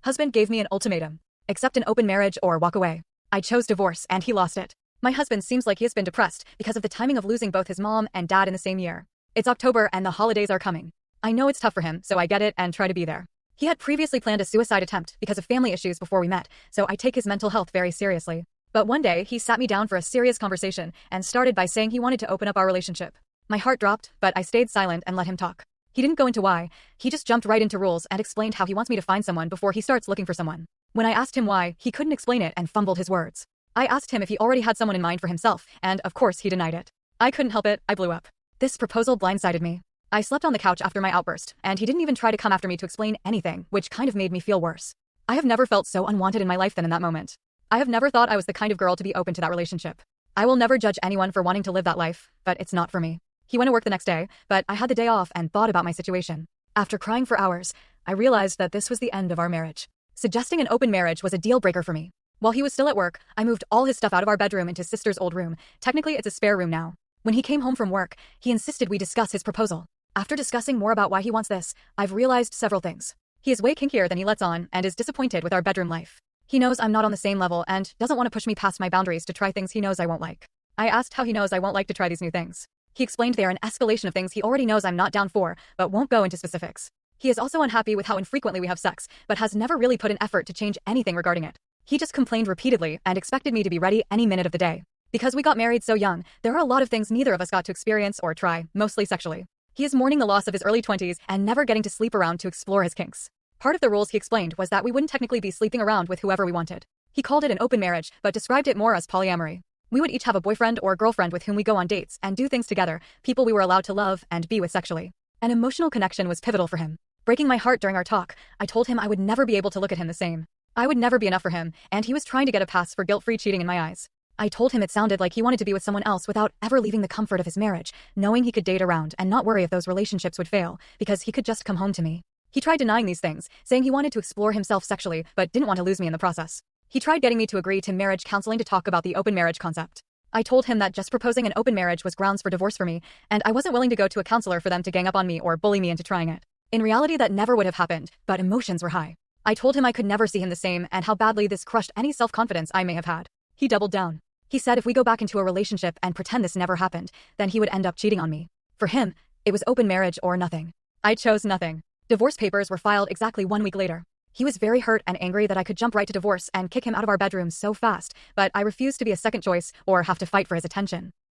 Husband gave me an ultimatum. Accept an open marriage or walk away. I chose divorce and he lost it. My husband seems like he has been depressed because of the timing of losing both his mom and dad in the same year. It's October and the holidays are coming. I know it's tough for him, so I get it and try to be there. He had previously planned a suicide attempt because of family issues before we met, so I take his mental health very seriously. But one day, he sat me down for a serious conversation and started by saying he wanted to open up our relationship. My heart dropped, but I stayed silent and let him talk. He didn't go into why, he just jumped right into rules and explained how he wants me to find someone before he starts looking for someone. When I asked him why, he couldn't explain it and fumbled his words. I asked him if he already had someone in mind for himself, and of course he denied it. I couldn't help it, I blew up. This proposal blindsided me. I slept on the couch after my outburst, and he didn't even try to come after me to explain anything, which kind of made me feel worse. I have never felt so unwanted in my life than in that moment. I have never thought I was the kind of girl to be open to that relationship. I will never judge anyone for wanting to live that life, but it's not for me. He went to work the next day, but I had the day off and thought about my situation. After crying for hours, I realized that this was the end of our marriage. Suggesting an open marriage was a deal breaker for me. While he was still at work, I moved all his stuff out of our bedroom into his sister's old room. Technically, it's a spare room now. When he came home from work, he insisted we discuss his proposal. After discussing more about why he wants this, I've realized several things. He is way kinkier than he lets on and is disappointed with our bedroom life. He knows I'm not on the same level and doesn't want to push me past my boundaries to try things he knows I won't like. I asked how he knows I won't like to try these new things. He explained they are an escalation of things he already knows I'm not down for, but won't go into specifics. He is also unhappy with how infrequently we have sex, but has never really put an effort to change anything regarding it. He just complained repeatedly and expected me to be ready any minute of the day. Because we got married so young, there are a lot of things neither of us got to experience or try, mostly sexually. He is mourning the loss of his early 20s and never getting to sleep around to explore his kinks. Part of the rules he explained was that we wouldn't technically be sleeping around with whoever we wanted. He called it an open marriage, but described it more as polyamory. We would each have a boyfriend or girlfriend with whom we go on dates and do things together, people we were allowed to love and be with sexually. An emotional connection was pivotal for him. Breaking my heart during our talk, I told him I would never be able to look at him the same. I would never be enough for him, and he was trying to get a pass for guilt-free cheating in my eyes. I told him it sounded like he wanted to be with someone else without ever leaving the comfort of his marriage, knowing he could date around and not worry if those relationships would fail, because he could just come home to me. He tried denying these things, saying he wanted to explore himself sexually but didn't want to lose me in the process. He tried getting me to agree to marriage counseling to talk about the open marriage concept. I told him that just proposing an open marriage was grounds for divorce for me, and I wasn't willing to go to a counselor for them to gang up on me or bully me into trying it. In reality, that never would have happened, but emotions were high. I told him I could never see him the same and how badly this crushed any self-confidence I may have had. He doubled down. He said if we go back into a relationship and pretend this never happened, then he would end up cheating on me. For him, it was open marriage or nothing. I chose nothing. Divorce papers were filed exactly 1 week later. He was very hurt and angry that I could jump right to divorce and kick him out of our bedroom so fast, but I refused to be a second choice or have to fight for his attention.